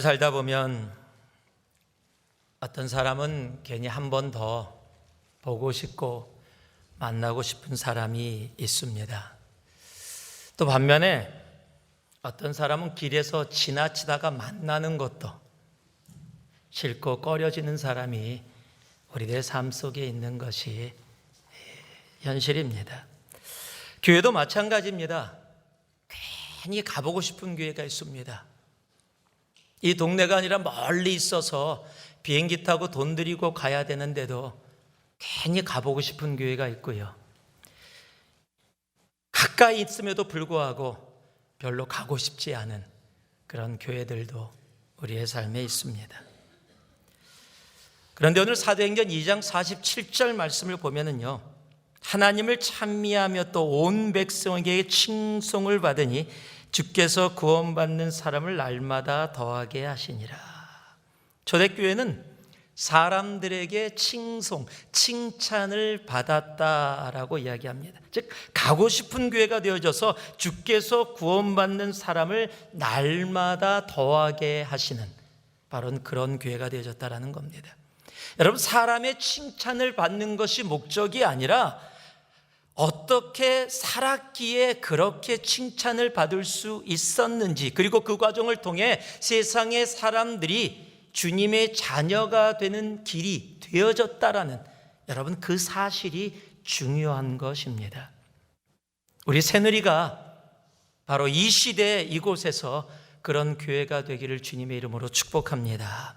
살다 보면 어떤 사람은 괜히 한 번 더 보고 싶고 만나고 싶은 사람이 있습니다. 또 반면에 어떤 사람은 길에서 지나치다가 만나는 것도 싫고 꺼려지는 사람이 우리들의 삶 속에 있는 것이 현실입니다. 교회도 마찬가지입니다. 괜히 가보고 싶은 교회가 있습니다. 이 동네가 아니라 멀리 있어서 비행기 타고 돈 들이고 가야 되는데도 괜히 가보고 싶은 교회가 있고요. 가까이 있음에도 불구하고 별로 가고 싶지 않은 그런 교회들도 우리의 삶에 있습니다. 그런데 오늘 사도행전 2장 47절 말씀을 보면은요, 하나님을 찬미하며 또 온 백성에게 칭송을 받으니 주께서 구원받는 사람을 날마다 더하게 하시니라. 초대교회는 사람들에게 칭찬을 받았다라고 이야기합니다. 즉 가고 싶은 교회가 되어져서 주께서 구원받는 사람을 날마다 더하게 하시는 바로 그런 교회가 되어졌다라는 겁니다. 여러분, 사람의 칭찬을 받는 것이 목적이 아니라 어떻게 살았기에 그렇게 칭찬을 받을 수 있었는지, 그리고 그 과정을 통해 세상의 사람들이 주님의 자녀가 되는 길이 되어졌다라는, 여러분, 그 사실이 중요한 것입니다. 우리 새누리가 바로 이 시대 이곳에서 그런 교회가 되기를 주님의 이름으로 축복합니다.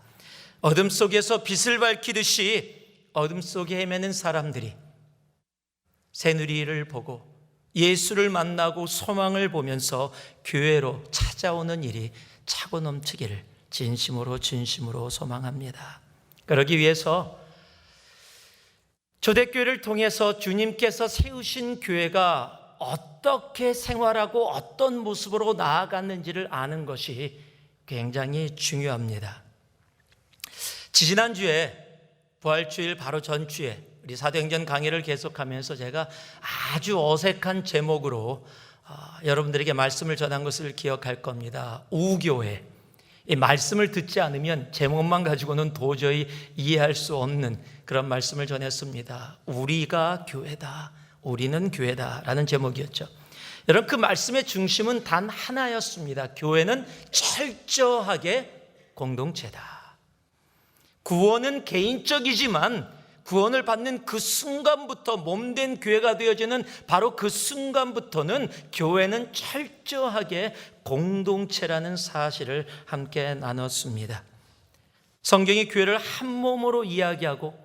어둠 속에서 빛을 밝히듯이 어둠 속에 헤매는 사람들이 새누리를 보고 예수를 만나고 소망을 보면서 교회로 찾아오는 일이 차고 넘치기를 진심으로 소망합니다. 그러기 위해서 초대교회를 통해서 주님께서 세우신 교회가 어떻게 생활하고 어떤 모습으로 나아갔는지를 아는 것이 굉장히 중요합니다. 지난주에 부활주일 바로 전주에 우리 사도행전 강의를 계속하면서 제가 아주 어색한 제목으로 여러분들에게 말씀을 전한 것을 기억할 겁니다. 우교회. 이 말씀을 듣지 않으면 제목만 가지고는 도저히 이해할 수 없는 그런 말씀을 전했습니다. 우리가 교회다, 우리는 교회다 라는 제목이었죠. 여러분, 그 말씀의 중심은 단 하나였습니다. 교회는 철저하게 공동체다. 구원은 개인적이지만 구원을 받는 그 순간부터 몸된 교회가 되어지는 바로 그 순간부터는 교회는 철저하게 공동체라는 사실을 함께 나눴습니다. 성경이 교회를 한 몸으로 이야기하고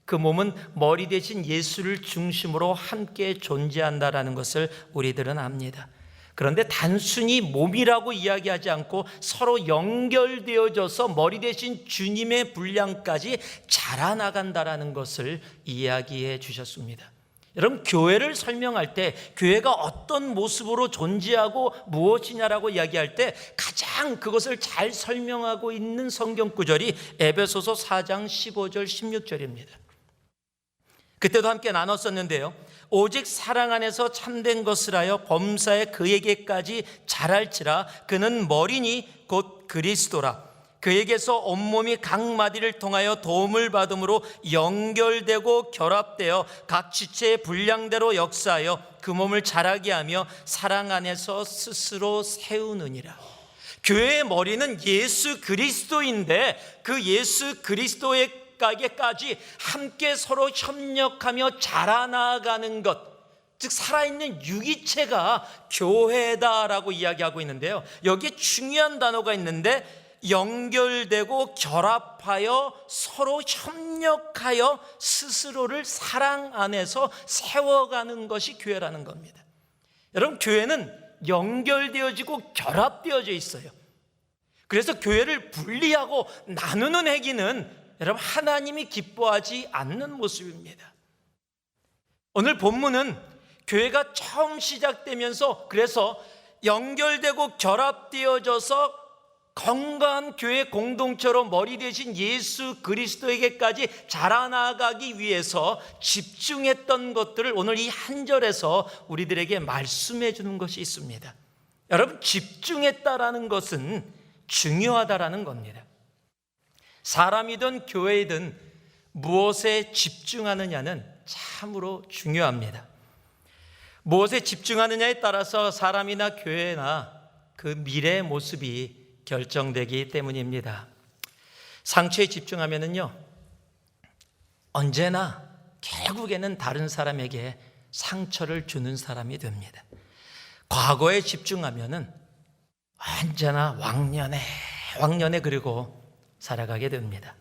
그 몸은 머리 대신 예수를 중심으로 함께 존재한다라는 것을 우리들은 압니다. 그런데 단순히 몸이라고 이야기하지 않고 서로 연결되어져서 머리 대신 주님의 분량까지 자라나간다라는 것을 이야기해 주셨습니다. 여러분, 교회를 설명할 때 교회가 어떤 모습으로 존재하고 무엇이냐라고 이야기할 때 가장 그것을 잘 설명하고 있는 성경 구절이 에베소서 4장 15절 16절입니다. 그때도 함께 나눴었는데요, 오직 사랑 안에서 참된 것을 하여 범사에 그에게까지 자랄지라. 그는 머리니 곧 그리스도라. 그에게서 온몸이 각 마디를 통하여 도움을 받음으로 연결되고 결합되어 각 지체의 분량대로 역사하여 그 몸을 자라게 하며 사랑 안에서 스스로 세우느니라. 교회의 머리는 예수 그리스도인데 그 예수 그리스도의 까지 함께 서로 협력하며 자라나가는 것, 즉 살아있는 유기체가 교회다라고 이야기하고 있는데요, 여기에 중요한 단어가 있는데 연결되고 결합하여 서로 협력하여 스스로를 사랑 안에서 세워가는 것이 교회라는 겁니다. 여러분, 교회는 연결되어지고 결합되어져 있어요. 그래서 교회를 분리하고 나누는 행위는 여러분, 하나님이 기뻐하지 않는 모습입니다. 오늘 본문은 교회가 처음 시작되면서 그래서 연결되고 결합되어져서 건강한 교회 공동체로 머리 대신 예수 그리스도에게까지 자라나가기 위해서 집중했던 것들을 오늘 이 한 절에서 우리들에게 말씀해 주는 것이 있습니다. 여러분, 집중했다라는 것은 중요하다라는 겁니다. 사람이든 교회이든 무엇에 집중하느냐는 참으로 중요합니다. 무엇에 집중하느냐에 따라서 사람이나 교회나 그 미래의 모습이 결정되기 때문입니다. 상처에 집중하면은요, 언제나 결국에는 다른 사람에게 상처를 주는 사람이 됩니다. 과거에 집중하면은 언제나 왕년에 그리고 살아가게 됩니다.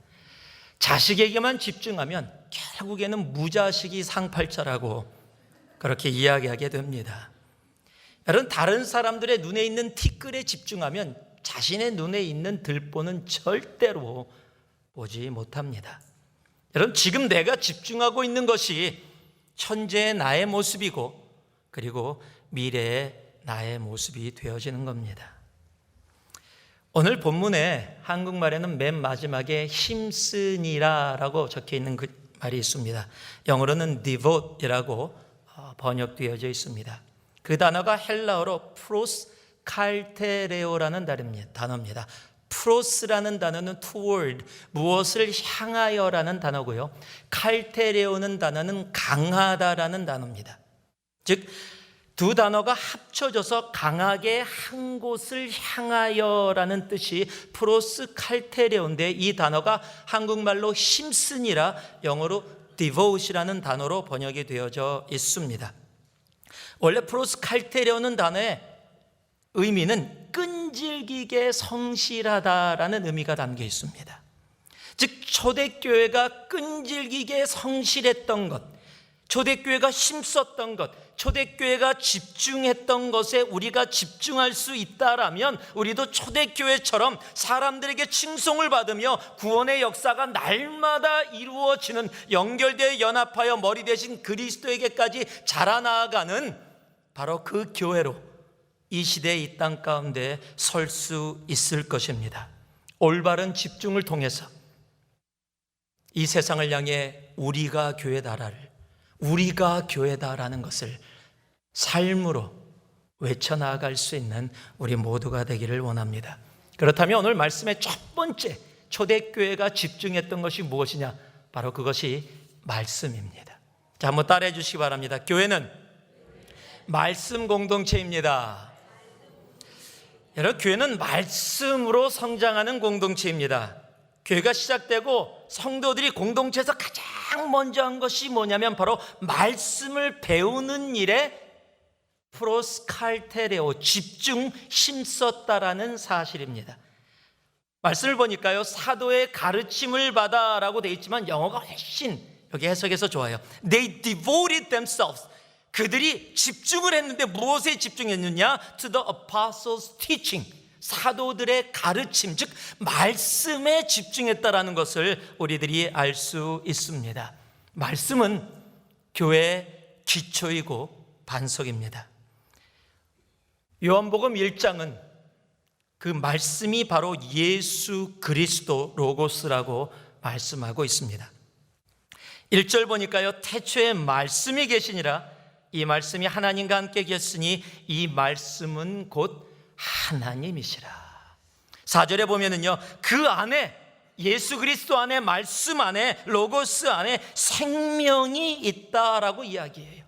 자식에게만 집중하면 결국에는 무자식이 상팔자라고 그렇게 이야기하게 됩니다. 여러분, 다른 사람들의 눈에 있는 티끌에 집중하면 자신의 눈에 있는 들보는 절대로 보지 못합니다. 여러분, 지금 내가 집중하고 있는 것이 현재의 나의 모습이고 그리고 미래의 나의 모습이 되어지는 겁니다. 오늘 본문에 한국말에는 맨 마지막에 힘쓰니라라고 적혀 있는 그 말이 있습니다. 영어로는 devote이라고 번역되어져 있습니다. 그 단어가 헬라어로 프로스칼테레오라는 단어입니다. 프로스라는 단어는 toward, 무엇을 향하여라는 단어고요. 칼테레오는 단어는 강하다라는 단어입니다. 즉, 두 단어가 합쳐져서 강하게 한 곳을 향하여라는 뜻이 프로스칼테레오인데, 이 단어가 한국말로 힘쓰니라, 영어로 devote이라는 단어로 번역이 되어져 있습니다. 원래 프로스칼테레오는 단어의 의미는 끈질기게 성실하다라는 의미가 담겨 있습니다. 즉, 초대교회가 끈질기게 성실했던 것, 초대교회가 힘썼던 것, 초대교회가 집중했던 것에 우리가 집중할 수 있다라면 우리도 초대교회처럼 사람들에게 칭송을 받으며 구원의 역사가 날마다 이루어지는, 연결되어 연합하여 머리 대신 그리스도에게까지 자라나가는 바로 그 교회로 이 시대의 이 땅 가운데 설 수 있을 것입니다. 올바른 집중을 통해서 이 세상을 향해 우리가 교회다라를, 우리가 교회다라는 것을 삶으로 외쳐나갈 수 있는 우리 모두가 되기를 원합니다. 그렇다면 오늘 말씀의 첫 번째 초대교회가 집중했던 것이 무엇이냐? 바로 그것이 말씀입니다. 자, 한번 따라해 주시기 바랍니다. 교회는 말씀 공동체입니다. 여러분, 교회는 말씀으로 성장하는 공동체입니다. 교회가 시작되고 성도들이 공동체에서 가장 먼저 한 것이 뭐냐면 바로 말씀을 배우는 일에 프로스칼테레오, 집중 힘썼다라는 사실입니다. 말씀을 보니까요, 사도의 가르침을 받아라고 되어 있지만 영어가 훨씬 여기 해석해서 좋아요. They devoted themselves. 그들이 집중을 했는데 무엇에 집중했느냐? To the apostles' teaching. 사도들의 가르침, 즉 말씀에 집중했다라는 것을 우리들이 알 수 있습니다. 말씀은 교회의 기초이고 반석입니다. 요한복음 1장은 그 말씀이 바로 예수 그리스도 로고스라고 말씀하고 있습니다. 1절 보니까요, 태초에 말씀이 계시니라, 이 말씀이 하나님과 함께 계셨으니 이 말씀은 곧 하나님이시라. 4절에 보면은요, 그 안에, 예수 그리스도 안에, 말씀 안에, 로고스 안에 생명이 있다라고 이야기해요.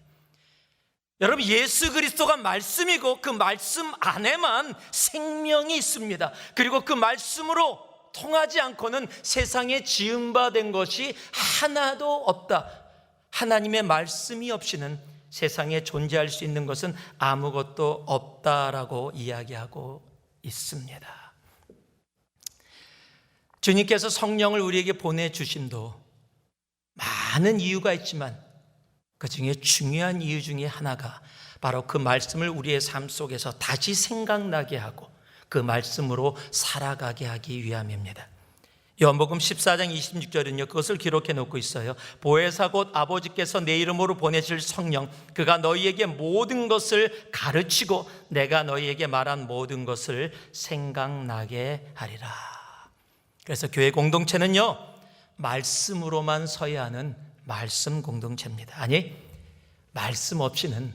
여러분, 예수 그리스도가 말씀이고 그 말씀 안에만 생명이 있습니다. 그리고 그 말씀으로 통하지 않고는 세상에 지음받은 것이 하나도 없다. 하나님의 말씀이 없이는 세상에 존재할 수 있는 것은 아무것도 없다라고 이야기하고 있습니다. 주님께서 성령을 우리에게 보내주심도 많은 이유가 있지만 그 중에 중요한 이유 중에 하나가 바로 그 말씀을 우리의 삶 속에서 다시 생각나게 하고 그 말씀으로 살아가게 하기 위함입니다. 요한복음 14장 26절은요, 그것을 기록해 놓고 있어요. 보혜사 곧 아버지께서 내 이름으로 보내실 성령, 그가 너희에게 모든 것을 가르치고 내가 너희에게 말한 모든 것을 생각나게 하리라. 그래서 교회 공동체는요, 말씀으로만 서야 하는 말씀 공동체입니다. 아니, 말씀 없이는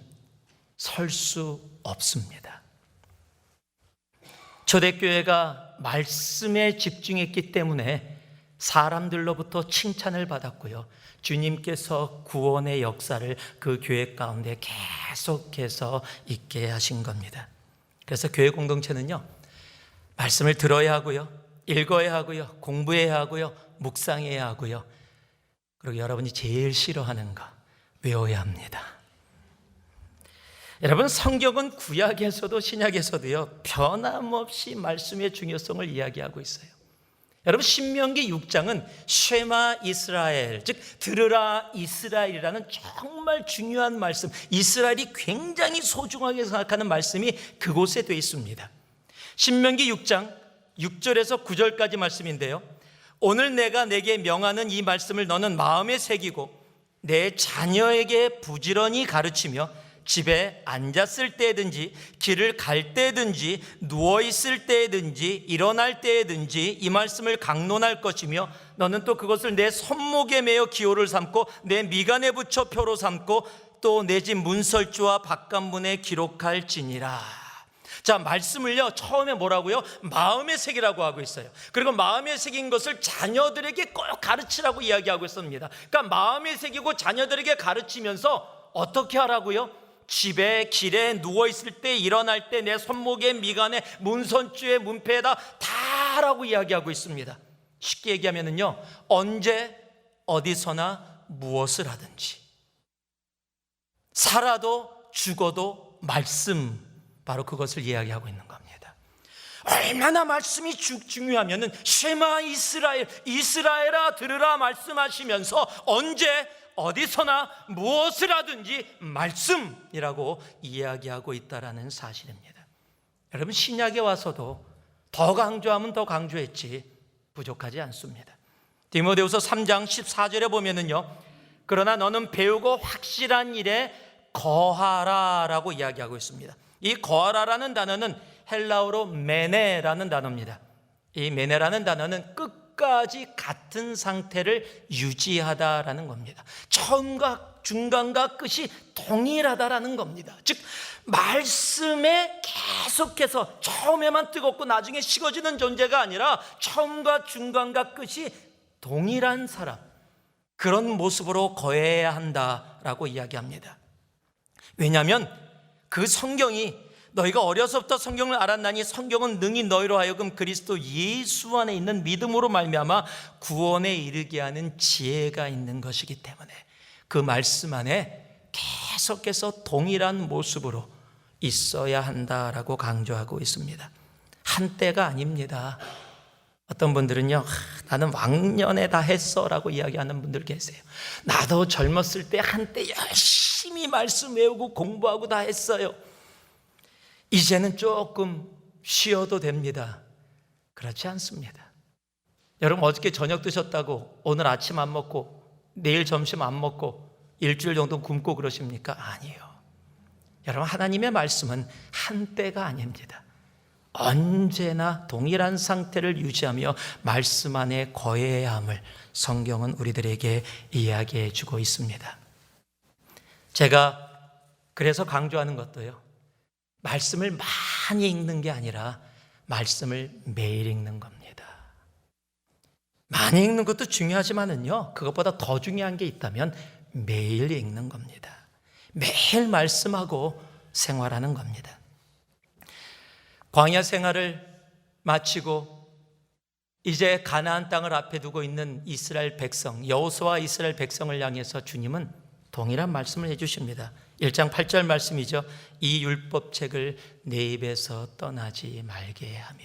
설 수 없습니다. 초대교회가 말씀에 집중했기 때문에 사람들로부터 칭찬을 받았고요. 주님께서 구원의 역사를 그 교회 가운데 계속해서 있게 하신 겁니다. 그래서 교회 공동체는요, 말씀을 들어야 하고요, 읽어야 하고요, 공부해야 하고요, 묵상해야 하고요, 그리고 여러분이 제일 싫어하는 거 외워야 합니다. 여러분, 성경은 구약에서도 신약에서도요, 변함없이 말씀의 중요성을 이야기하고 있어요. 여러분, 신명기 6장은 쉐마 이스라엘, 즉 들으라 이스라엘이라는 정말 중요한 말씀, 이스라엘이 굉장히 소중하게 생각하는 말씀이 그곳에 되어 있습니다. 신명기 6장 6절에서 9절까지 말씀인데요, 오늘 내가 내게 명하는 이 말씀을 너는 마음에 새기고 내 자녀에게 부지런히 가르치며 집에 앉았을 때든지 길을 갈 때든지 누워있을 때든지 일어날 때든지 이 말씀을 강론할 것이며 너는 또 그것을 내 손목에 매어 기호를 삼고 내 미간에 붙여 표로 삼고 또 내 집 문설주와 바깥문에 기록할지니라. 자, 말씀을요, 처음에 뭐라고요? 마음에 새기라고 하고 있어요. 그리고 마음에 새긴 것을 자녀들에게 꼭 가르치라고 이야기하고 있습니다. 그러니까 마음에 새기고 자녀들에게 가르치면서 어떻게 하라고요? 집에 길에 누워있을 때 일어날 때 내 손목에 미간에 문선주에 문패에다 다 하라고 이야기하고 있습니다. 쉽게 얘기하면요, 언제 어디서나 무엇을 하든지 살아도 죽어도 말씀, 바로 그것을 이야기하고 있는 겁니다. 얼마나 말씀이 중요하면은 쉐마 이스라엘, 이스라엘아 들으라 말씀하시면서 언제 어디서나 무엇을 하든지 말씀이라고 이야기하고 있다는 사실입니다. 여러분, 신약에 와서도 더 강조하면 더 강조했지 부족하지 않습니다. 디모데후서 3장 14절에 보면은요, 그러나 너는 배우고 확실한 일에 거하라라고 이야기하고 있습니다. 이 거하라라는 단어는 헬라어로 메네라는 단어입니다. 이 메네라는 단어는 끝까지 같은 상태를 유지하다라는 겁니다. 처음과 중간과 끝이 동일하다라는 겁니다. 즉 말씀에 계속해서 처음에만 뜨겁고 나중에 식어지는 존재가 아니라 처음과 중간과 끝이 동일한 사람, 그런 모습으로 거해야 한다라고 이야기합니다. 왜냐하면 그 성경이 너희가 어려서부터 성경을 알았나니 성경은 능히 너희로 하여금 그리스도 예수 안에 있는 믿음으로 말미암아 구원에 이르게 하는 지혜가 있는 것이기 때문에 그 말씀 안에 계속해서 동일한 모습으로 있어야 한다라고 강조하고 있습니다. 한때가 아닙니다. 어떤 분들은요, 나는 왕년에 다 했어 라고 이야기하는 분들 계세요. 나도 젊었을 때 한때 열심히 말씀 외우고 공부하고 다 했어요. 이제는 조금 쉬어도 됩니다. 그렇지 않습니다. 여러분, 어저께 저녁 드셨다고 오늘 아침 안 먹고 내일 점심 안 먹고 일주일 정도 굶고 그러십니까? 아니에요. 여러분, 하나님의 말씀은 한때가 아닙니다. 언제나 동일한 상태를 유지하며 말씀 안에 거해야 함을 성경은 우리들에게 이야기해 주고 있습니다. 제가 그래서 강조하는 것도요, 말씀을 많이 읽는 게 아니라 말씀을 매일 읽는 겁니다. 많이 읽는 것도 중요하지만은요, 그것보다 더 중요한 게 있다면 매일 읽는 겁니다. 매일 말씀하고 생활하는 겁니다. 광야 생활을 마치고 이제 가나안 땅을 앞에 두고 있는 이스라엘 백성, 여호수아와 이스라엘 백성을 향해서 주님은 동일한 말씀을 해주십니다. 1장 8절 말씀이죠. 이 율법책을 내 입에서 떠나지 말게 하며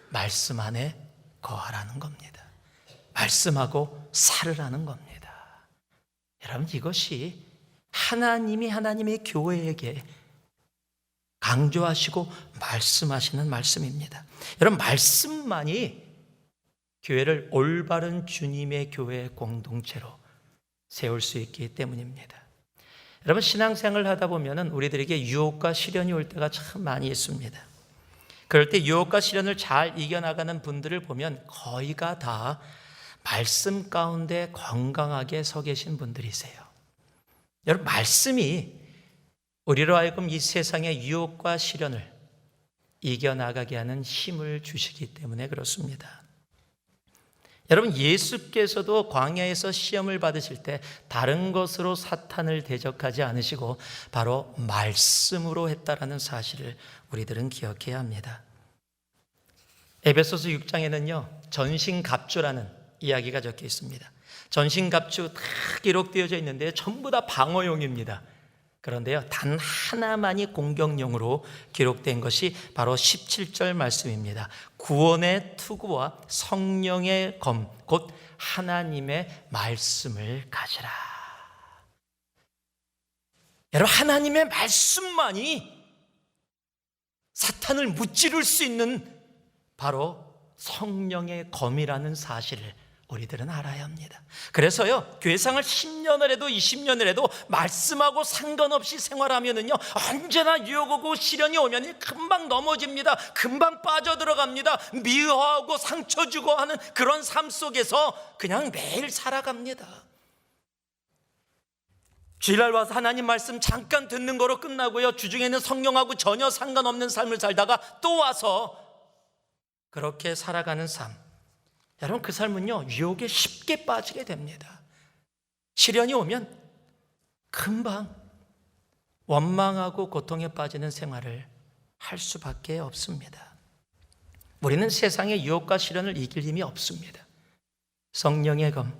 말씀 안에 거하라는 겁니다. 말씀하고 살으라는 겁니다. 여러분, 이것이 하나님이 하나님의 교회에게 강조하시고 말씀하시는 말씀입니다. 여러분, 말씀만이 교회를 올바른 주님의 교회 공동체로 세울 수 있기 때문입니다. 여러분, 신앙생활을 하다 보면 우리들에게 유혹과 시련이 올 때가 참 많이 있습니다. 그럴 때 유혹과 시련을 잘 이겨나가는 분들을 보면 거의가 다 말씀 가운데 건강하게 서 계신 분들이세요. 여러분, 말씀이 우리로 하여금 이 세상의 유혹과 시련을 이겨나가게 하는 힘을 주시기 때문에 그렇습니다. 여러분, 예수께서도 광야에서 시험을 받으실 때 다른 것으로 사탄을 대적하지 않으시고 바로 말씀으로 했다라는 사실을 우리들은 기억해야 합니다. 에베소서 6장에는요, 전신갑주라는 이야기가 적혀 있습니다. 전신갑주 다 기록되어져 있는데 전부 다 방어용입니다. 그런데요, 단 하나만이 공격용으로 기록된 것이 바로 17절 말씀입니다. 구원의 투구와 성령의 검, 곧 하나님의 말씀을 가지라. 여러분, 하나님의 말씀만이 사탄을 무찌를 수 있는 바로 성령의 검이라는 사실을 우리들은 알아야 합니다. 그래서요, 교회생활 10년을 해도 20년을 해도 말씀하고 상관없이 생활하면은요, 언제나 유혹 오고 시련이 오면 금방 넘어집니다. 금방 빠져들어갑니다. 미워하고 상처 주고 하는 그런 삶 속에서 그냥 매일 살아갑니다. 주일날 와서 하나님 말씀 잠깐 듣는 거로 끝나고요, 주중에는 성령하고 전혀 상관없는 삶을 살다가 또 와서 그렇게 살아가는 삶, 여러분, 그 삶은요, 유혹에 쉽게 빠지게 됩니다. 시련이 오면 금방 원망하고 고통에 빠지는 생활을 할 수밖에 없습니다. 우리는 세상의 유혹과 시련을 이길 힘이 없습니다. 성령의 검,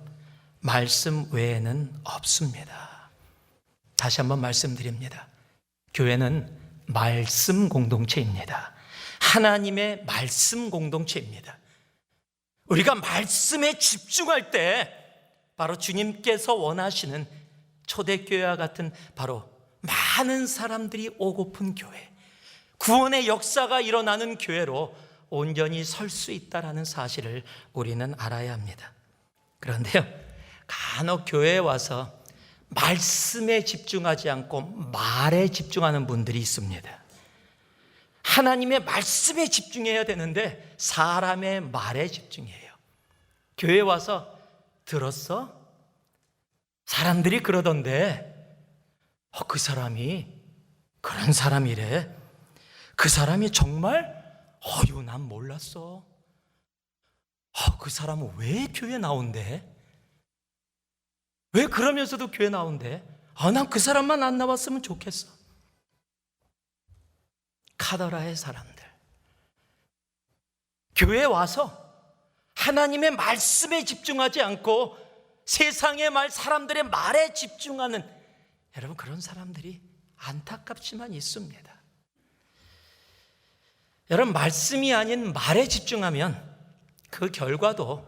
말씀 외에는 없습니다. 다시 한번 말씀드립니다. 교회는 말씀 공동체입니다. 하나님의 말씀 공동체입니다. 우리가 말씀에 집중할 때 바로 주님께서 원하시는 초대교회와 같은 바로 많은 사람들이 오고픈 교회, 구원의 역사가 일어나는 교회로 온전히 설 수 있다는 사실을 우리는 알아야 합니다. 그런데요, 간혹 교회에 와서 말씀에 집중하지 않고 말에 집중하는 분들이 있습니다. 하나님의 말씀에 집중해야 되는데 사람의 말에 집중해요. 교회에 와서 들었어? 사람들이 그러던데 그 사람이 그런 사람이래. 그 사람이 정말 난 몰랐어. 그 사람은 왜 교회 나온대? 왜 그러면서도 교회 나온대? 난 그 사람만 안 나왔으면 좋겠어. 카더라의 사람들, 교회에 와서 하나님의 말씀에 집중하지 않고 세상의 말, 사람들의 말에 집중하는, 여러분, 그런 사람들이 안타깝지만 있습니다. 여러분, 말씀이 아닌 말에 집중하면 그 결과도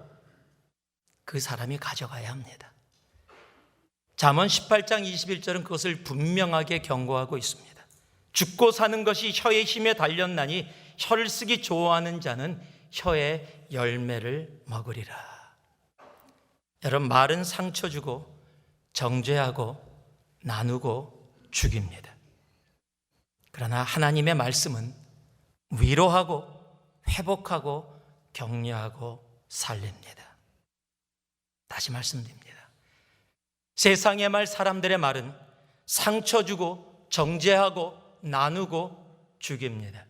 그 사람이 가져가야 합니다. 잠언 18장 21절은 그것을 분명하게 경고하고 있습니다. 죽고 사는 것이 혀의 힘에 달렸나니 혀를 쓰기 좋아하는 자는 혀의 열매를 먹으리라. 여러분, 말은 상처 주고 정죄하고 나누고 죽입니다. 그러나 하나님의 말씀은 위로하고 회복하고 격려하고 살립니다. 다시 말씀드립니다. 세상의 말, 사람들의 말은 상처 주고 정죄하고 나누고 죽입니다.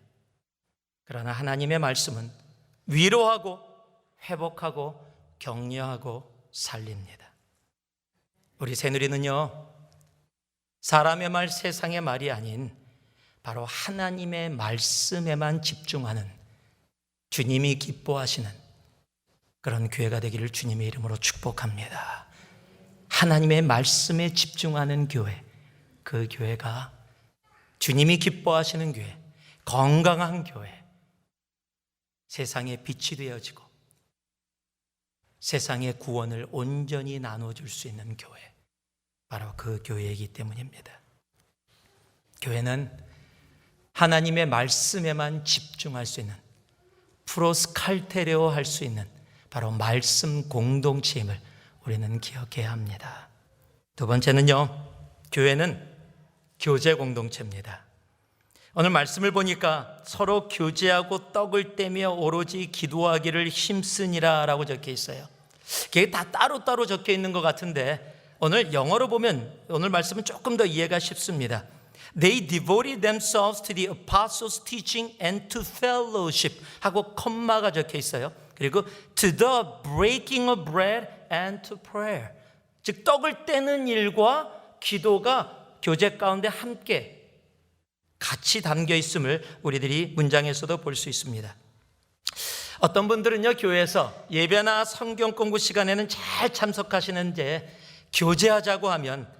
그러나 하나님의 말씀은 위로하고 회복하고 격려하고 살립니다. 우리 새누리는요, 사람의 말, 세상의 말이 아닌 바로 하나님의 말씀에만 집중하는, 주님이 기뻐하시는 그런 교회가 되기를 주님의 이름으로 축복합니다. 하나님의 말씀에 집중하는 교회, 그 교회가 주님이 기뻐하시는 교회, 건강한 교회, 세상의 빛이 되어지고 세상의 구원을 온전히 나눠줄 수 있는 교회, 바로 그 교회이기 때문입니다. 교회는 하나님의 말씀에만 집중할 수 있는, 프로스칼테레오 할 수 있는 바로 말씀 공동체임을 우리는 기억해야 합니다. 두 번째는요, 교회는 교제 공동체입니다. 오늘 말씀을 보니까 서로 교제하고 떡을 떼며 오로지 기도하기를 힘쓰니라 라고 적혀 있어요. 그게 다 따로따로 적혀 있는 것 같은데 오늘 영어로 보면 오늘 말씀은 조금 더 이해가 쉽습니다. They devoted themselves to the apostles' teaching and to fellowship 하고 콤마가 적혀 있어요. 그리고 to the breaking of bread and to prayer. 즉 떡을 떼는 일과 기도가 교제 가운데 함께 같이 담겨 있음을 우리들이 문장에서도 볼 수 있습니다. 어떤 분들은요, 교회에서 예배나 성경 공부 시간에는 잘 참석하시는데 교제하자고 하면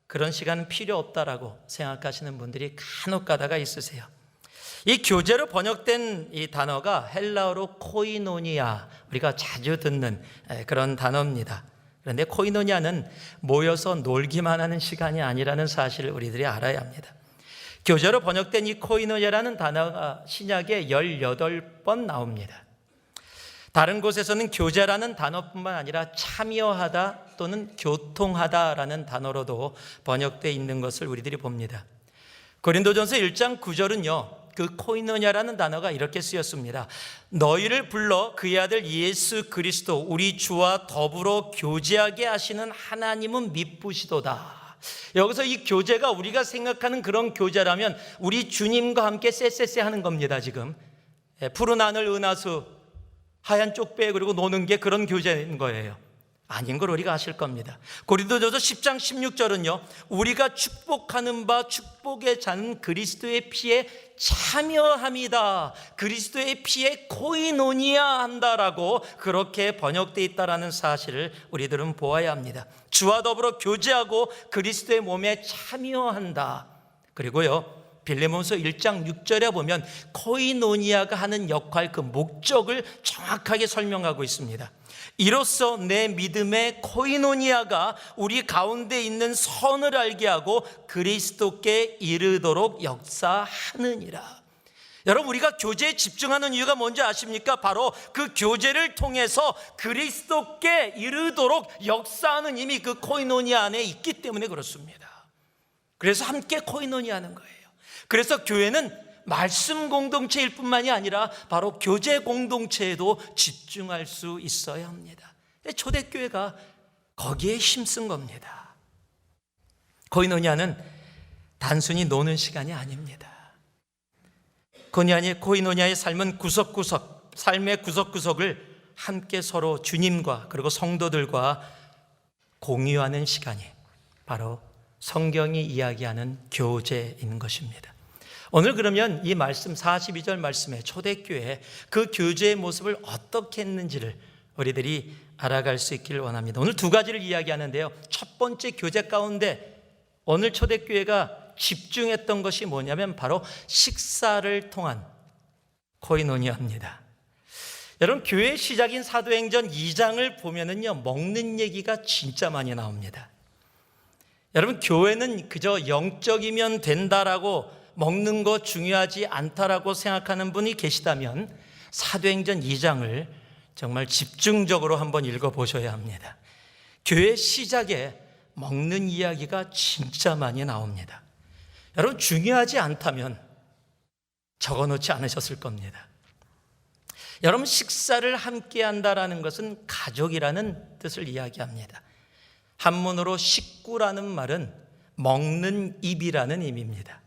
그런 시간은 필요 없다라고 생각하시는 분들이 간혹 가다가 있으세요. 이 교제로 번역된 이 단어가 헬라어로 코이노니아, 우리가 자주 듣는 그런 단어입니다. 그런데 코이노니아는 모여서 놀기만 하는 시간이 아니라는 사실을 우리들이 알아야 합니다. 교제로 번역된 이 코이노니아라는 단어가 신약에 18번 나옵니다. 다른 곳에서는 교제라는 단어뿐만 아니라 참여하다 또는 교통하다라는 단어로도 번역되어 있는 것을 우리들이 봅니다. 고린도전서 1장 9절은요, 그 코이노냐라는 단어가 이렇게 쓰였습니다. 너희를 불러 그의 아들 예수 그리스도 우리 주와 더불어 교제하게 하시는 하나님은 미쁘시도다. 여기서 이 교제가 우리가 생각하는 그런 교제라면 우리 주님과 함께 쎄쎄쎄 하는 겁니다. 지금 푸른 하늘 은하수 하얀 쪽배 그리고 노는 게 그런 교제인 거예요. 아닌 걸 우리가 아실 겁니다. 고린도전서 10장 16절은요, 우리가 축복하는 바 축복의 잔 그리스도의 피에 참여합니다. 그리스도의 피에 코이노니아 한다라고 그렇게 번역되어 있다라는 사실을 우리들은 보아야 합니다. 주와 더불어 교제하고 그리스도의 몸에 참여한다. 그리고요, 빌레몬서 1장 6절에 보면 코이노니아가 하는 역할, 그 목적을 정확하게 설명하고 있습니다. 이로써 내 믿음의 코이노니아가 우리 가운데 있는 선을 알게 하고 그리스도께 이르도록 역사하느니라. 여러분, 우리가 교제에 집중하는 이유가 뭔지 아십니까? 바로 그 교제를 통해서 그리스도께 이르도록 역사하는 힘이 그 코이노니아 안에 있기 때문에 그렇습니다. 그래서 함께 코이노니아하는 거예요. 그래서 교회는 말씀 공동체일 뿐만이 아니라 바로 교제 공동체에도 집중할 수 있어야 합니다. 초대교회가 거기에 힘쓴 겁니다. 코이노니아는 단순히 노는 시간이 아닙니다. 코이노니아의 삶은 구석구석, 삶의 구석구석을 함께 서로 주님과 그리고 성도들과 공유하는 시간이 바로 성경이 이야기하는 교제인 것입니다. 오늘 그러면 이 말씀 42절 말씀에 초대교회 그 교제의 모습을 어떻게 했는지를 우리들이 알아갈 수 있기를 원합니다. 오늘 두 가지를 이야기하는데요. 첫 번째 교제 가운데 오늘 초대교회가 집중했던 것이 뭐냐면 바로 식사를 통한 코이노니아입니다. 여러분, 교회 시작인 사도행전 2장을 보면은요, 먹는 얘기가 진짜 많이 나옵니다. 여러분, 교회는 그저 영적이면 된다라고 먹는 거 중요하지 않다라고 생각하는 분이 계시다면 사도행전 2장을 정말 집중적으로 한번 읽어보셔야 합니다. 교회 시작에 먹는 이야기가 진짜 많이 나옵니다. 여러분, 중요하지 않다면 적어놓지 않으셨을 겁니다. 여러분, 식사를 함께 한다라는 것은 가족이라는 뜻을 이야기합니다. 한문으로 식구라는 말은 먹는 입이라는 의미입니다.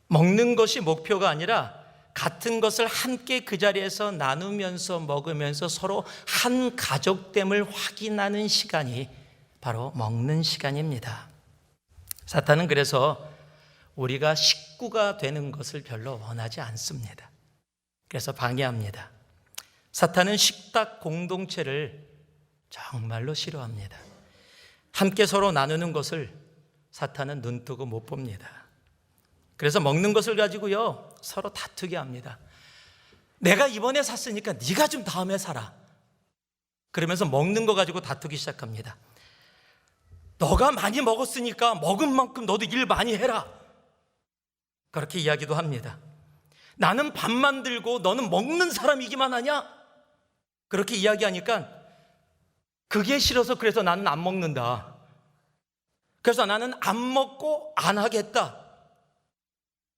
먹는 것이 목표가 아니라 같은 것을 함께 그 자리에서 나누면서 먹으면서 서로 한 가족됨을 확인하는 시간이 바로 먹는 시간입니다. 사탄은 그래서 우리가 식구가 되는 것을 별로 원하지 않습니다. 그래서 방해합니다. 사탄은 식탁 공동체를 정말로 싫어합니다. 함께 서로 나누는 것을 사탄은 눈뜨고 못 봅니다. 그래서 먹는 것을 가지고요, 서로 다투게 합니다. 내가 이번에 샀으니까 네가 좀 다음에 사라. 그러면서 먹는 거 가지고 다투기 시작합니다. 너가 많이 먹었으니까 먹은 만큼 너도 일 많이 해라. 그렇게 이야기도 합니다. 나는 밥 만들고 너는 먹는 사람이기만 하냐? 그렇게 이야기하니까 그게 싫어서 그래서 나는 안 먹는다. 그래서 나는 안 먹고 안 하겠다.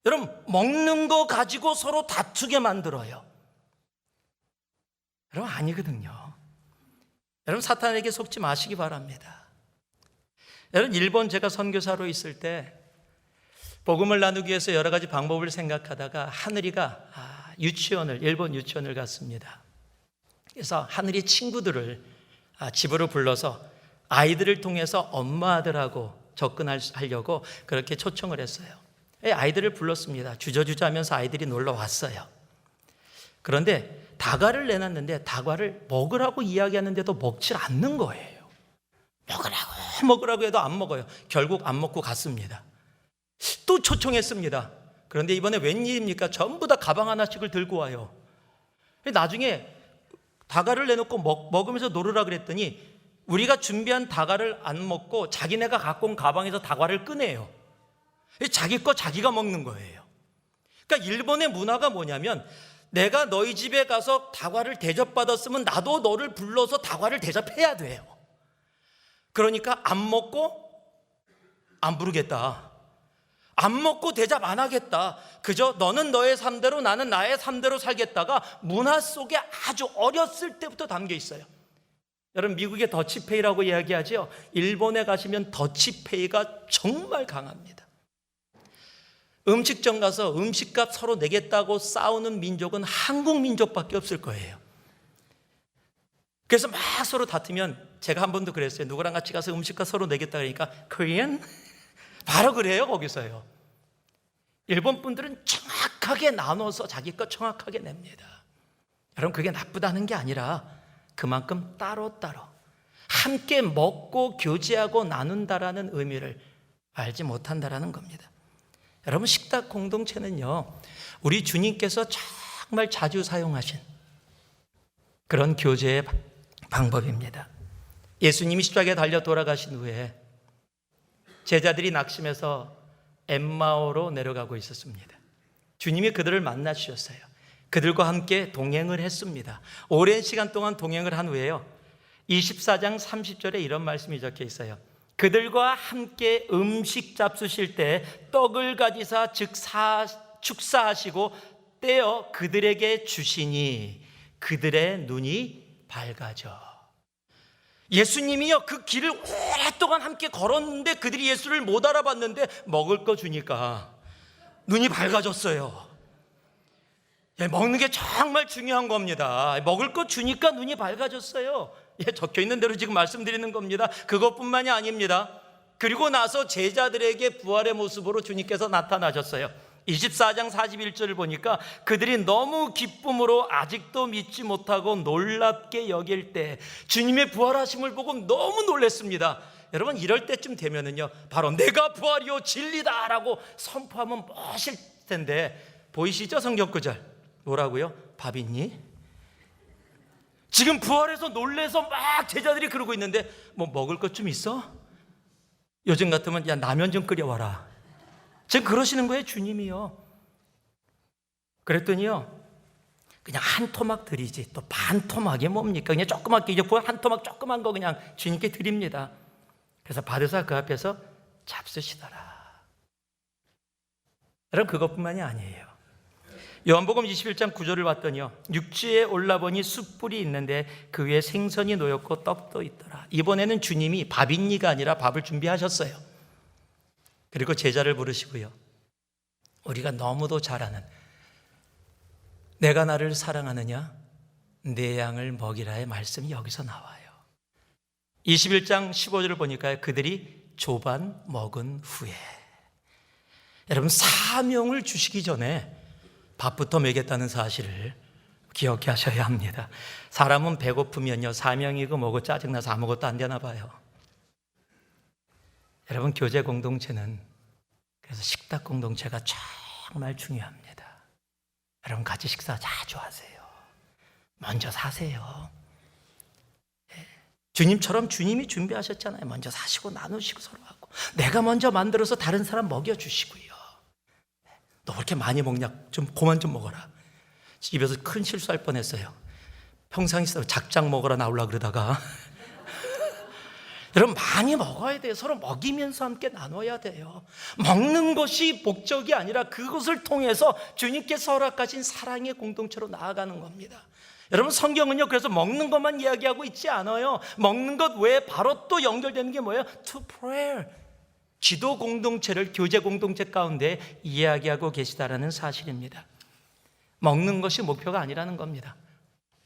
여러분, 먹는 거 가지고 서로 다투게 만들어요. 여러분, 아니거든요. 여러분, 사탄에게 속지 마시기 바랍니다. 여러분, 일본 제가 선교사로 있을 때 복음을 나누기 위해서 여러 가지 방법을 생각하다가 하늘이가 일본 유치원을 갔습니다. 그래서 하늘이 친구들을 집으로 불러서 아이들을 통해서 엄마들하고 접근하려고 그렇게 초청을 했어요. 아이들을 불렀습니다. 주저주저 하면서 아이들이 놀러 왔어요. 그런데 다과를 내놨는데 다과를 먹으라고 이야기하는데도 먹질 않는 거예요. 먹으라고 해도 안 먹어요. 결국 안 먹고 갔습니다. 또 초청했습니다. 그런데 이번에 웬일입니까? 전부 다 가방 하나씩을 들고 와요. 나중에 다과를 내놓고 먹으면서 놀으라 그랬더니 우리가 준비한 다과를 안 먹고 자기네가 갖고 온 가방에서 다과를 꺼내요. 자기 거 자기가 먹는 거예요. 그러니까 일본의 문화가 뭐냐면 내가 너희 집에 가서 다과를 대접받았으면 나도 너를 불러서 다과를 대접해야 돼요. 그러니까 안 먹고 안 부르겠다. 안 먹고 대접 안 하겠다. 그저 너는 너의 삶대로 나는 나의 삶대로 살겠다가 문화 속에 아주 어렸을 때부터 담겨 있어요. 여러분, 미국의 더치페이라고 이야기하죠. 일본에 가시면 더치페이가 정말 강합니다. 음식점 가서 음식값 서로 내겠다고 싸우는 민족은 한국 민족밖에 없을 거예요. 그래서 막 서로 다투면 제가 한 번도 그랬어요. 누구랑 같이 가서 음식값 서로 내겠다 그러니까 Korean? 바로 그래요. 거기서요. 일본 분들은 정확하게 나눠서 자기 것 정확하게 냅니다. 여러분, 그게 나쁘다는 게 아니라 그만큼 따로따로 함께 먹고 교제하고 나눈다라는 의미를 알지 못한다라는 겁니다. 여러분, 식탁 공동체는요, 우리 주님께서 정말 자주 사용하신 그런 교제의 방법입니다. 예수님이 십자가에 달려 돌아가신 후에 제자들이 낙심해서 엠마오로 내려가고 있었습니다. 주님이 그들을 만나 주셨어요. 그들과 함께 동행을 했습니다. 오랜 시간 동안 동행을 한 후에요, 24장 30절에 이런 말씀이 적혀 있어요. 그들과 함께 음식 잡수실 때 떡을 가지사 즉 축사하시고 떼어 그들에게 주시니 그들의 눈이 밝아져. 예수님이요, 그 길을 오랫동안 함께 걸었는데 그들이 예수를 못 알아봤는데 먹을 거 주니까 눈이 밝아졌어요. 먹는 게 정말 중요한 겁니다. 먹을 거 주니까 눈이 밝아졌어요. 적혀 있는 대로 지금 말씀드리는 겁니다. 그것뿐만이 아닙니다. 그리고 나서 제자들에게 부활의 모습으로 주님께서 나타나셨어요. 24장 41절을 보니까 그들이 너무 기쁨으로 아직도 믿지 못하고 놀랍게 여길 때 주님의 부활하심을 보고 너무 놀랐습니다. 여러분, 이럴 때쯤 되면은요, 바로 내가 부활이요 진리다라고 선포하면 멋질 텐데, 보이시죠? 성경 구절 뭐라고요? 밥 있니? 지금 부활해서 놀래서 막 제자들이 그러고 있는데 뭐 먹을 것 좀 있어? 요즘 같으면 야 라면 좀 끓여와라. 지금 그러시는 거예요, 주님이요. 그랬더니요, 그냥 한 토막 드리지 또 반 토막이 뭡니까? 그냥 조그맣게 이제 한 토막 조그만 거 그냥 주님께 드립니다. 그래서 받으사 그 앞에서 잡수시더라. 여러분, 그것뿐만이 아니에요. 요한복음 21장 9절을 봤더니요, 육지에 올라보니 숯불이 있는데 그 위에 생선이 놓였고 떡도 있더라. 이번에는 주님이 밥입니가 아니라 밥을 준비하셨어요. 그리고 제자를 부르시고요, 우리가 너무도 잘 아는 내가 나를 사랑하느냐 내 양을 먹이라의 말씀이 여기서 나와요. 21장 15절을 보니까 그들이 조반 먹은 후에, 여러분, 사명을 주시기 전에 밥부터 먹였다는 사실을 기억해 하셔야 합니다. 사람은 배고프면요, 사명이고 뭐고 짜증나서 아무것도 안 되나 봐요. 여러분, 교제 공동체는 그래서 식탁 공동체가 정말 중요합니다. 여러분, 같이 식사 자주 하세요. 먼저 사세요. 주님처럼 주님이 준비하셨잖아요. 먼저 사시고 나누시고 서로 하고, 내가 먼저 만들어서 다른 사람 먹여주시고요. 너 왜 이렇게 많이 먹냐? 좀 그만 좀 먹어라. 집에서 큰 실수할 뻔했어요. 평상시에 작작 먹으라 나오려고 그러다가 여러분, 많이 먹어야 돼요. 서로 먹이면서 함께 나눠야 돼요. 먹는 것이 목적이 아니라 그것을 통해서 주님께서 허락하신 사랑의 공동체로 나아가는 겁니다. 여러분, 성경은요, 그래서 먹는 것만 이야기하고 있지 않아요. 먹는 것 외에 바로 또 연결되는 게 뭐예요? To prayer. 기도 공동체를 교제 공동체 가운데 이야기하고 계시다라는 사실입니다. 먹는 것이 목표가 아니라는 겁니다.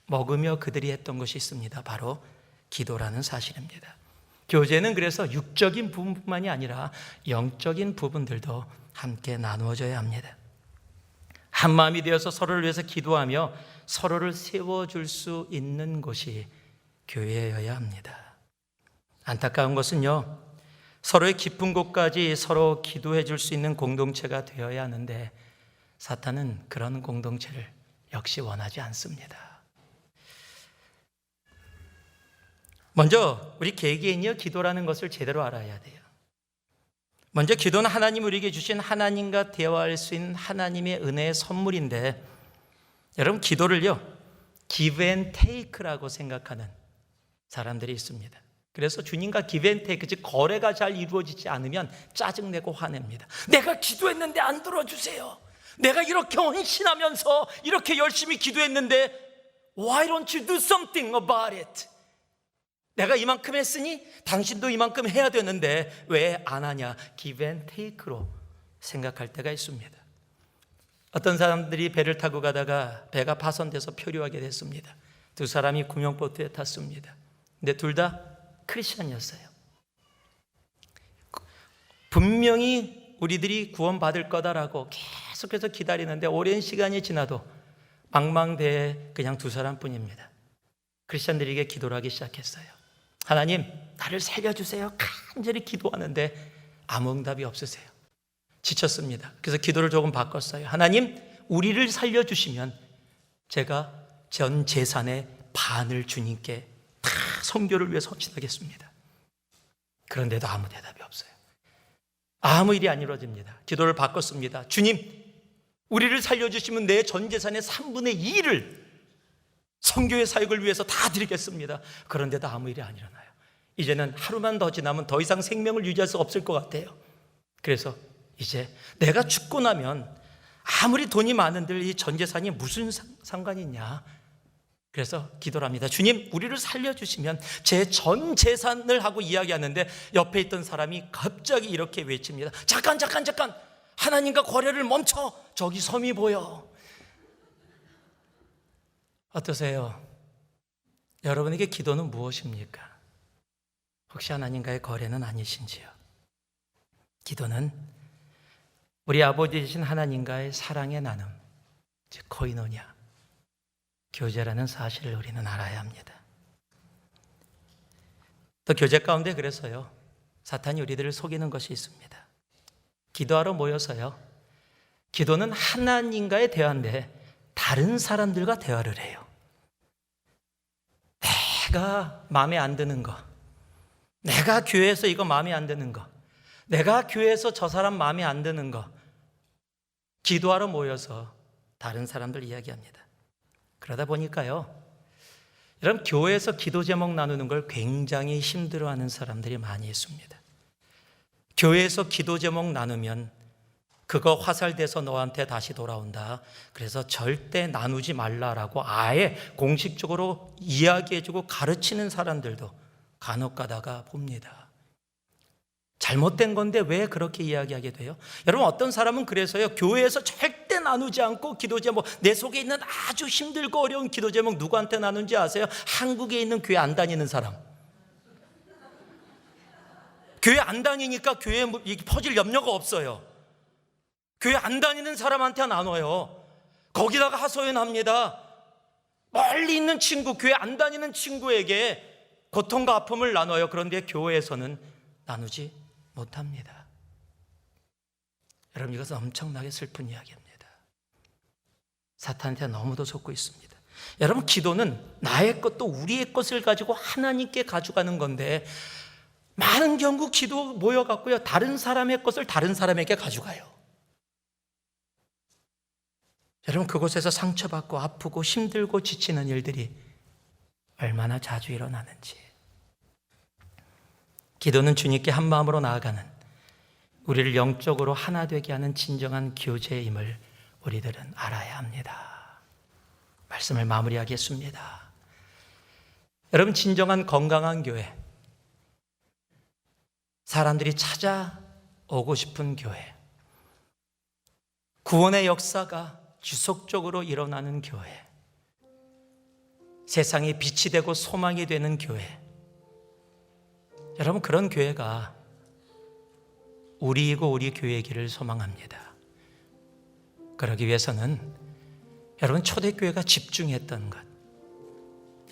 먹으며 그들이 했던 것이 있습니다. 바로 기도라는 사실입니다. 교제는 그래서 육적인 부분뿐만이 아니라 영적인 부분들도 함께 나누어져야 합니다. 한 마음이 되어서 서로를 위해서 기도하며 서로를 세워줄 수 있는 곳이 교회여야 합니다. 안타까운 것은요, 서로의 깊은 곳까지 서로 기도해 줄 수 있는 공동체가 되어야 하는데 사탄은 그런 공동체를 역시 원하지 않습니다. 먼저 우리 개개인이요, 기도라는 것을 제대로 알아야 돼요. 먼저 기도는 하나님 우리에게 주신 하나님과 대화할 수 있는 하나님의 은혜의 선물인데, 여러분 기도를요 give and take라고 생각하는 사람들이 있습니다. 그래서 주님과 give and take, 즉 거래가 잘 이루어지지 않으면 짜증내고 화냅니다. 내가 기도했는데 안 들어주세요. 내가 이렇게 헌신하면서 이렇게 열심히 기도했는데 Why don't you do something about it? 내가 이만큼 했으니 당신도 이만큼 해야 되는데 왜 안 하냐? give and take로 생각할 때가 있습니다. 어떤 사람들이 배를 타고 가다가 배가 파손돼서 표류하게 됐습니다. 두 사람이 구명보트에 탔습니다. 근데 둘 다 크리스천이었어요. 분명히 우리들이 구원받을 거다라고 계속해서 기다리는데 오랜 시간이 지나도 망망대해 그냥 두 사람뿐입니다. 크리스천들에게 기도를 하기 시작했어요. 하나님, 나를 살려주세요. 간절히 기도하는데 아무 응답이 없으세요. 지쳤습니다. 그래서 기도를 조금 바꿨어요. 하나님, 우리를 살려주시면 제가 전 재산의 반을 주님께 다 선교를 위해서 헌신하겠습니다. 그런데도 아무 대답이 없어요. 아무 일이 안 이루어집니다. 기도를 바꿨습니다. 주님, 우리를 살려주시면 내 전 재산의 3분의 2를 선교의 사역을 위해서 다 드리겠습니다. 그런데도 아무 일이 안 일어나요. 이제는 하루만 더 지나면 더 이상 생명을 유지할 수 없을 것 같아요. 그래서 이제 내가 죽고 나면 아무리 돈이 많은들 이 전 재산이 무슨 상관이 있냐. 그래서 기도를 합니다. 주님, 우리를 살려주시면 제 전 재산을 하고 이야기하는데 옆에 있던 사람이 갑자기 이렇게 외칩니다. 잠깐 하나님과 거래를 멈춰. 저기 섬이 보여. 어떠세요? 여러분에게 기도는 무엇입니까? 혹시 하나님과의 거래는 아니신지요? 기도는 우리 아버지이신 하나님과의 사랑의 나눔, 즉 코이노냐, 교제라는 사실을 우리는 알아야 합니다. 또 교제 가운데 그래서요, 사탄이 우리들을 속이는 것이 있습니다. 기도하러 모여서요, 기도는 하나님과의 대화인데 다른 사람들과 대화를 해요. 내가 마음에 안 드는 거, 내가 교회에서 이거 마음에 안 드는 거, 내가 교회에서 저 사람 마음에 안 드는 거, 기도하러 모여서 다른 사람들 이야기합니다. 그러다 보니까요, 여러분 교회에서 기도 제목 나누는 걸 굉장히 힘들어하는 사람들이 많이 있습니다. 교회에서 기도 제목 나누면 그거 화살돼서 너한테 다시 돌아온다. 그래서 절대 나누지 말라라고 아예 공식적으로 이야기해주고 가르치는 사람들도 간혹 가다가 봅니다. 잘못된 건데 왜 그렇게 이야기하게 돼요? 여러분 어떤 사람은 그래서요, 교회에서 절대 나누지 않고 기도 제목, 내 속에 있는 아주 힘들고 어려운 기도 제목 누구한테 나눈지 아세요? 한국에 있는 교회 안 다니는 사람. 교회 안 다니니까 교회에 퍼질 염려가 없어요. 교회 안 다니는 사람한테 나눠요. 거기다가 하소연합니다. 멀리 있는 친구, 교회 안 다니는 친구에게 고통과 아픔을 나눠요. 그런데 교회에서는 나누지 못합니다. 여러분 이것은 엄청나게 슬픈 이야기입니다. 사탄한테 너무도 속고 있습니다. 여러분 기도는 나의 것도 우리의 것을 가지고 하나님께 가져가는 건데 많은 경우 기도 모여갖고요, 다른 사람의 것을 다른 사람에게 가져가요. 여러분 그곳에서 상처받고 아프고 힘들고 지치는 일들이 얼마나 자주 일어나는지. 기도는 주님께 한 마음으로 나아가는, 우리를 영적으로 하나 되게 하는 진정한 교제임을 우리들은 알아야 합니다. 말씀을 마무리하겠습니다. 여러분 진정한 건강한 교회, 사람들이 찾아 오고 싶은 교회, 구원의 역사가 지속적으로 일어나는 교회, 세상에 빛이 되고 소망이 되는 교회, 여러분 그런 교회가 우리이고 우리 교회이기를 소망합니다. 그러기 위해서는 여러분 초대교회가 집중했던 것,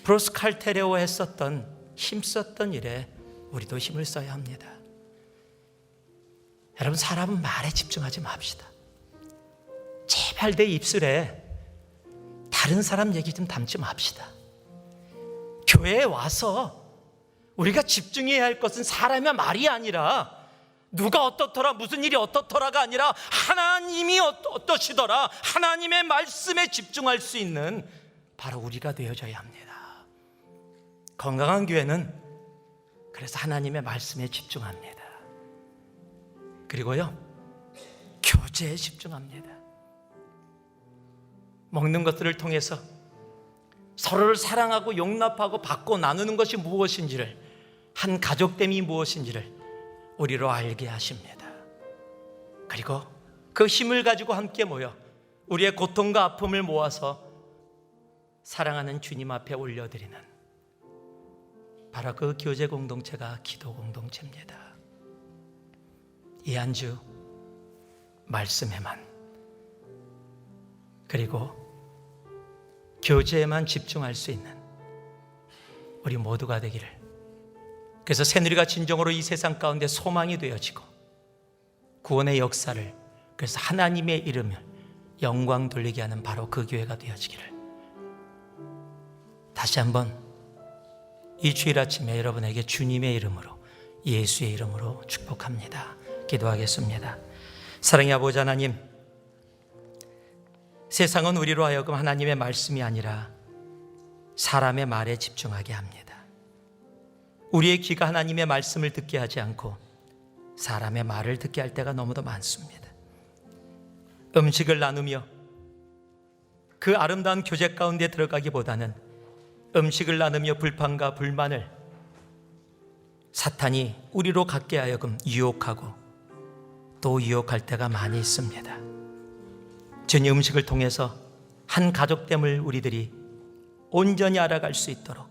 브루스 칼테레오 했었던 힘썼던 일에 우리도 힘을 써야 합니다. 여러분 사람은 말에 집중하지 맙시다. 제발 내 입술에 다른 사람 얘기 좀 담지 맙시다. 교회에 와서 우리가 집중해야 할 것은 사람의 말이 아니라 누가 어떻더라 무슨 일이 어떻더라가 아니라 하나님이 어떠시더라, 하나님의 말씀에 집중할 수 있는 바로 우리가 되어져야 합니다. 건강한 교회는 그래서 하나님의 말씀에 집중합니다. 그리고요 교제에 집중합니다. 먹는 것들을 통해서 서로를 사랑하고 용납하고 받고 나누는 것이 무엇인지를, 한 가족됨이 무엇인지를 우리로 알게 하십니다. 그리고 그 힘을 가지고 함께 모여 우리의 고통과 아픔을 모아서 사랑하는 주님 앞에 올려드리는 바로 그 교제 공동체가 기도 공동체입니다. 이 한 주 말씀에만 그리고 교제에만 집중할 수 있는 우리 모두가 되기를, 그래서 새누리가 진정으로 이 세상 가운데 소망이 되어지고 구원의 역사를, 그래서 하나님의 이름을 영광 돌리게 하는 바로 그 교회가 되어지기를 다시 한번 이 주일 아침에 여러분에게 주님의 이름으로, 예수의 이름으로 축복합니다. 기도하겠습니다. 사랑의 아버지 하나님, 세상은 우리로 하여금 하나님의 말씀이 아니라 사람의 말에 집중하게 합니다. 우리의 귀가 하나님의 말씀을 듣게 하지 않고 사람의 말을 듣게 할 때가 너무도 많습니다. 음식을 나누며 그 아름다운 교제 가운데 들어가기보다는 음식을 나누며 불평과 불만을 사탄이 우리로 갖게 하여금 유혹하고 또 유혹할 때가 많이 있습니다. 주님, 음식을 통해서 한 가족됨을 우리들이 온전히 알아갈 수 있도록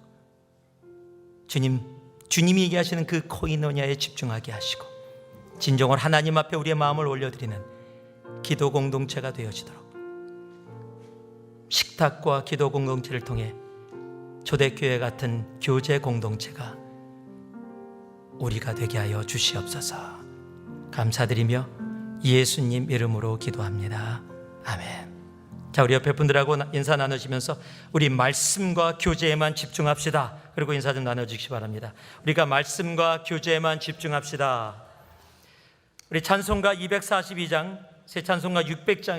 주님이 얘기하시는 그 코이노냐에 집중하게 하시고 진정으로 하나님 앞에 우리의 마음을 올려드리는 기도 공동체가 되어지도록, 식탁과 기도 공동체를 통해 초대교회 같은 교제 공동체가 우리가 되게 하여 주시옵소서. 감사드리며 예수님 이름으로 기도합니다. 아멘. 자, 우리 옆에 분들하고 인사 나누시면서 우리 말씀과 교제에만 집중합시다. 그리고 인사 좀 나눠주시기 바랍니다. 우리가 말씀과 교제에만 집중합시다. 우리 찬송가 242장, 새 찬송가 600장